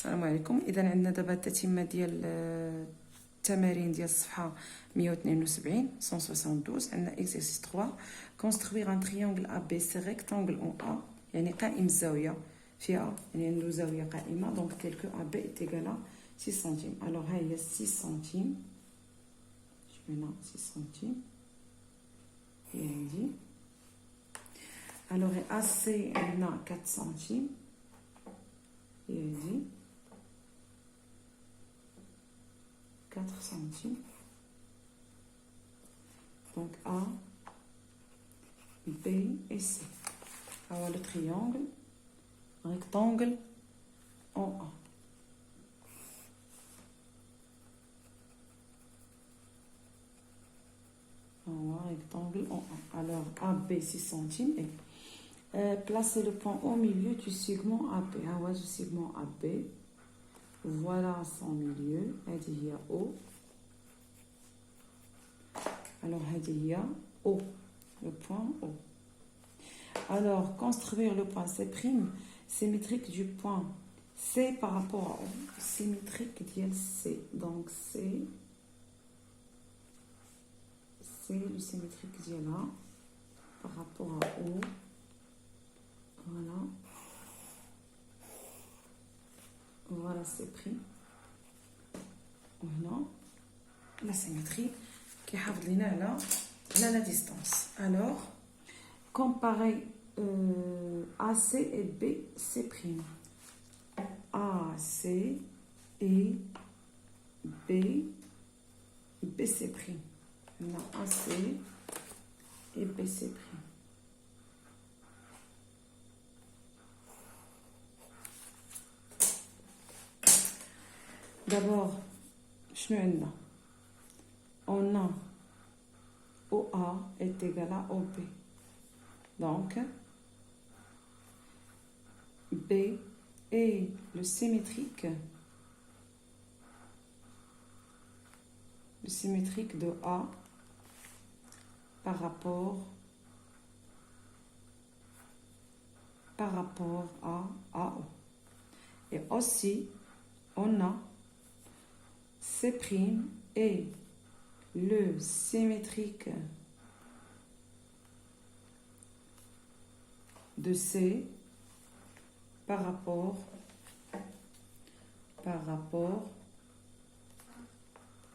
السلام عليكم. اذا عندنا دابا التتمه ديال التمارين ديال الصفحه 172 172. عندنا اكزرسيس 3 كونستروير ان تريونغل ا بي سي ريكتانغل اون ا، يعني قائم الزاويه فيها، يعني عنده زاويه قائمه. دونك تيل كو ا بي est égal à 6 سنتيم. الوغ ها هي 6 سنتيم، هنا 6 سنتيم هي عندي. الوغ ا سي عندنا 4 سنتيم هي عندي 4 centimes. Donc A, B et C. Alors le triangle, rectangle en A. Rectangle en A. Alors AB 6 centimes et placez le point au milieu du segment AB. Ah, du segment AB. Voilà son milieu. Il y a O. Alors, il y a O, le point O. Alors, construire le point C' symétrique du point C par rapport à O. Symétrique de C. Donc, c'est le symétrique de là par rapport à O. Voilà. Voilà, c'est pris. Voilà. La symétrie qui a la distance. Alors, comparer AC et BC'. AC et BC'. On a AC et BC'. D'abord, on a OA est égal à OB. Donc, B est le symétrique de A par rapport à O. Et aussi, on a C' est le symétrique de C par rapport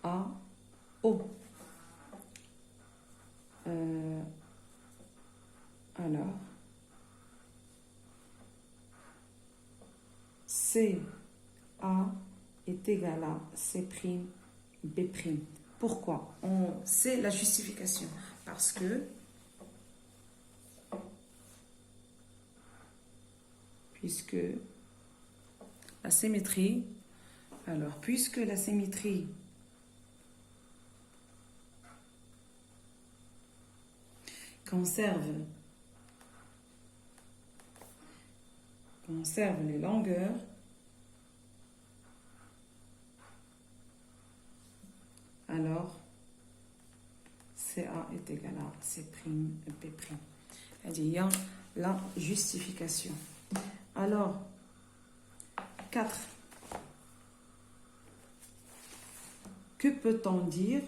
à O. Alors, CA est égal à C', B'. Pourquoi? C'est la justification. Parce que puisque la symétrie conserve les longueurs, alors CA est égal à C', B'. Il y a la justification. Alors, 4. Que peut-on dire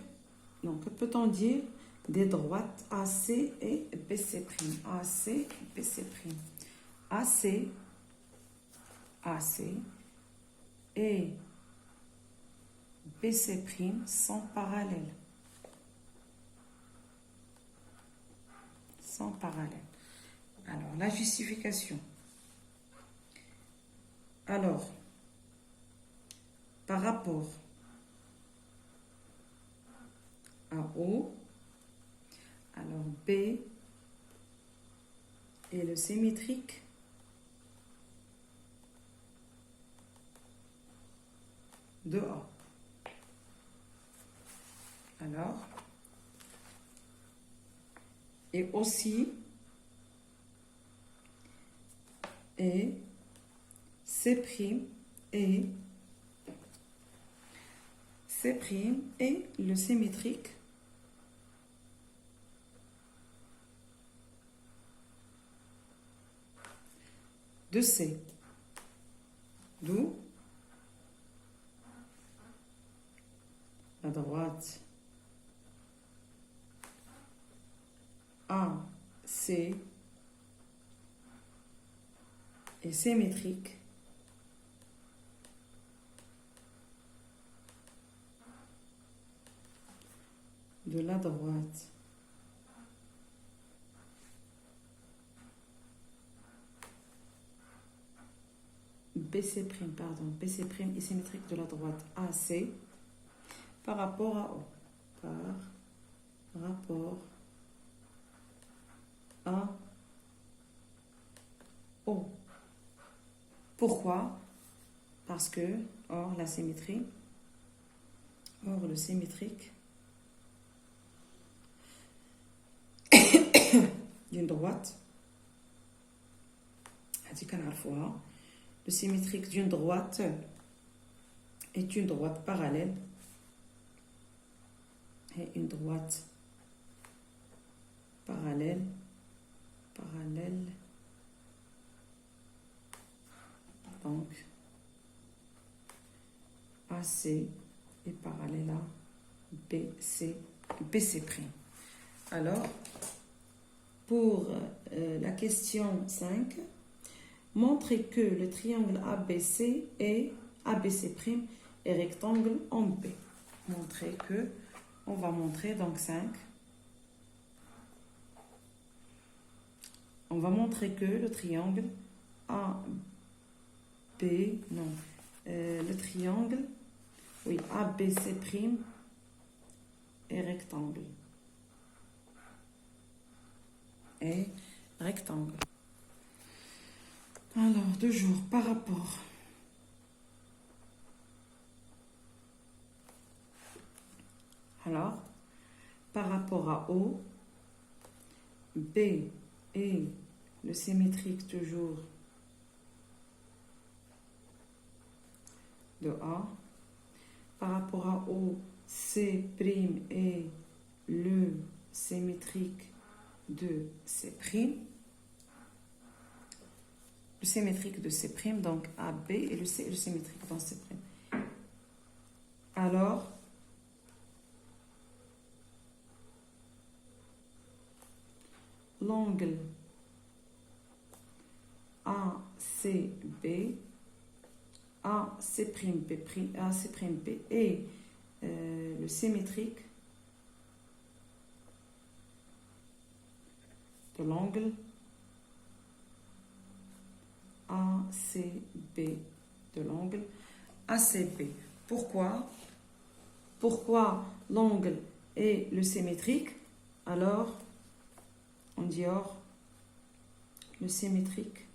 des droites AC et BC'? AC, BC'. AC et BC' sont parallèles. Alors, la justification. Alors, par rapport à O, alors B est le symétrique de A. Alors, et aussi, et C' est le symétrique de C. D'où droite AC est symétrique de la droite BC', pardon, BC' est symétrique de la droite AC par rapport à O. Par rapport à O. Pourquoi? Parce que, or le symétrique d'une droite, le symétrique d'une droite est une droite parallèle et une droite parallèle donc AC est parallèle à BC'. Alors, pour la question 5, montrez que le triangle ABC est rectangle en B. On va montrer donc 5. On va montrer que le triangle ABC' est rectangle. Alors, toujours par rapport à O, B est le symétrique toujours de A. Par rapport à O, C' est le symétrique de C'. Le symétrique de C', donc AB et le C est le symétrique dans C'. Alors, l'angle ACB AC'B est le symétrique de l'angle ACB, Pourquoi l'angle est le symétrique? Alors, on dit or le symétrique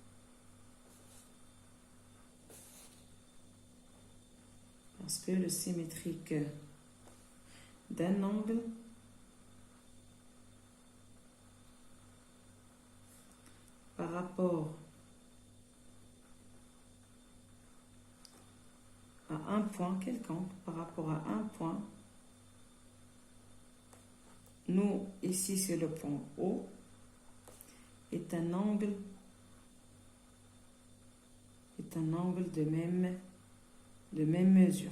parce que le symétrique d'un angle par rapport à un point quelconque, nous, ici c'est le point O, est un angle de même mesure.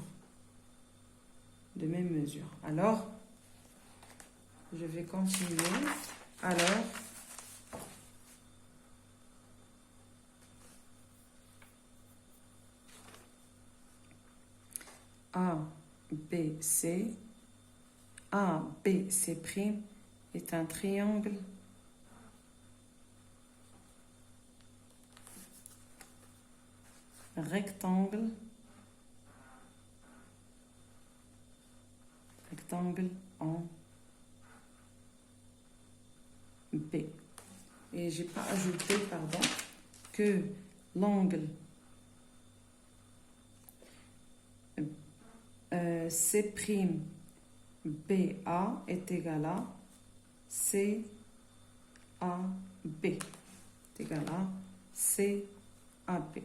Alors, je vais continuer. Alors, ABC' est un triangle rectangle en B. Et j'ai pas ajouté, que l'angle C'BA est égal à CAB. CAB.